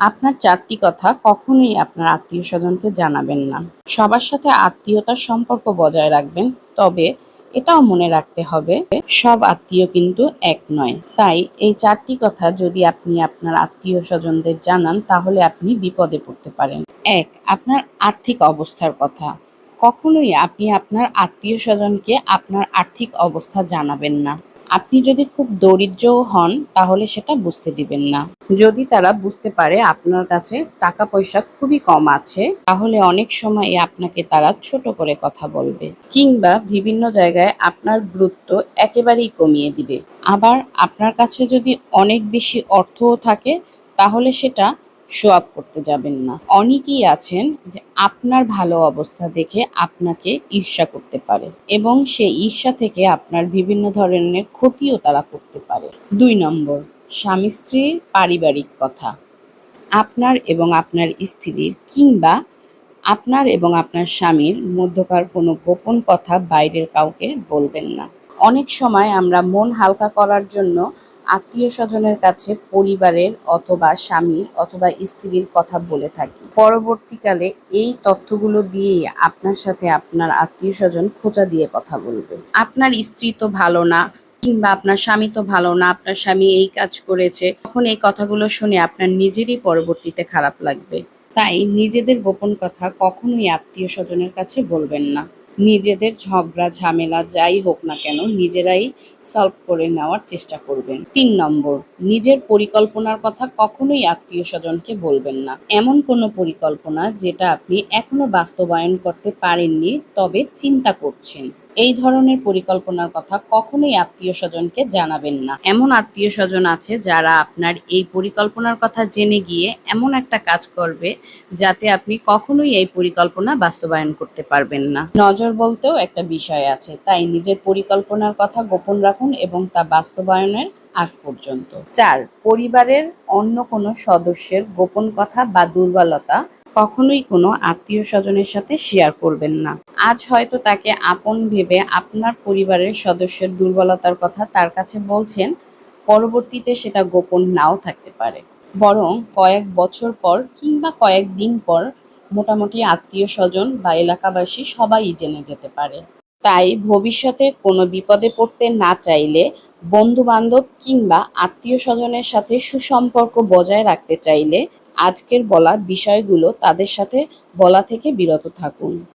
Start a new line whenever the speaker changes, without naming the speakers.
আপনার ৪টি কথা কখনোই আপনার আত্মীয়স্বজনকে জানাবেন না। সবার সাথে আত্মীয়তার সম্পর্ক বজায় রাখবেন। তবে এটাও মনে রাখতে হবে, সব আত্মীয় কিন্তু এক নয়। তাই এই ৪টি কথা যদি আপনি আপনার আত্মীয়স্বজনদের জানান তাহলে আপনি বিপদে পড়তে পারেন। ১. আপনার আর্থিক অবস্থার কথা। কখনোই আপনি আপনার আত্মীয়স্বজনকে আপনার আর্থিক অবস্থা জানাবেন না। আপনি যদি খুব দরিদ্রও হন তাহলে সেটা বুঝতে দিবেন না। যদি তারা বুঝতে পারে আপনার কাছে টাকা পয়সা খুবই কম আছে তাহলে অনেক সময় আপনাকে তারা ছোট করে কথা বলবে কিংবা বিভিন্ন জায়গায় আপনার গুরুত্ব একেবারেই কমিয়ে দিবে। আবার আপনার কাছে যদি অনেক বেশি অর্থও থাকে তাহলে সেটা শো অফ করতে যাবেন না। অনেকেই আছেন যে আপনার ভালো অবস্থা দেখে আপনাকে ঈর্ষা করতে পারে এবং সেই ঈর্ষা থেকে আপনার বিভিন্ন ধরনের ক্ষতিও তারা করতে পারে। ২ নম্বর, স্বামী স্ত্রীর পারিবারিক কথা। আপনার এবং আপনার স্ত্রীর কিংবা আপনার এবং আপনার স্বামীর মধ্যকার কোনো গোপন কথা বাইরের কাউকে বলবেন না। অনেক সময় আমরা মন হালকা করার জন্য আত্মীয়স্বজনের কাছে পরিবারের অথবা স্বামীর অথবা স্ত্রীর কথা বলে থাকি। পরবর্তীকালে এই তথ্যগুলো দিয়েই আপনার সাথে আপনার আত্মীয়স্বজন খোঁচা দিয়ে কথা বলবে। আপনার স্ত্রী তো ভালো না কিংবা আপনার স্বামী তো ভালো না, আপনার স্বামী এই কাজ করেছে। তখন এই কথাগুলো শুনে আপনার নিজেরই পরবর্তীতে খারাপ লাগবে। তাই নিজেদের গোপন কথা কখনোই আত্মীয়স্বজনের কাছে বলবেন না। নিজেদের ঝগড়া ঝামেলা যাই হোক না কেন নিজেরাই সলভ করে নেওয়ার চেষ্টা করবেন। ৩ নম্বর, নিজের পরিকল্পনার কথা কখনোই আত্মীয়স্বজনকে বলবেন না। এমন কোনো পরিকল্পনা যেটা আপনি এখনো বাস্তবায়ন করতে পারেননি তবে চিন্তা করছেন, এই ধরনের পরিকল্পনার কথা কখনোই আত্মীয়স্বজনকে জানাবেন না। এমন আত্মীয়স্বজন আছে যারা আপনার এই পরিকল্পনার কথা জেনে গিয়ে এমন একটা কাজ করবে যাতে আপনি কখনোই এই পরিকল্পনা বাস্তবায়ন করতে পারবেন না। নজর বলতেও একটা বিষয় আছে, তাই নিজের পরিকল্পনার কথা গোপন রাখুন এবং তা বাস্তবায়নের আগ পর্যন্ত। ৪. পরিবারের অন্য কোনো সদস্যের গোপন কথা বা দুর্বলতা কখনোই কোনো আত্মীয়স্বজনের সাথে শেয়ার করবেন না। আজ হয়তো তাকে আপন ভেবে আপনার পরিবারের সদস্যের দুর্বলতার কথা তার কাছে বলছেন, পরবর্তীতে সেটা গোপন নাও থাকতে পারে। বরং কয়েক বছর পর কিংবা কয়েকদিন পর মোটামুটি আত্মীয়স্বজন বা এলাকাবাসী সবাই জেনে যেতে পারে। তাই ভবিষ্যতে কোনো বিপদে পড়তে না চাইলে বন্ধু-বান্ধব কিংবা আত্মীয়স্বজনের সাথে সুসম্পর্ক বজায় রাখতে চাইলে আজকের বলা বিষয়গুলো তাদের সাথে বলা থেকে বিরত থাকুন।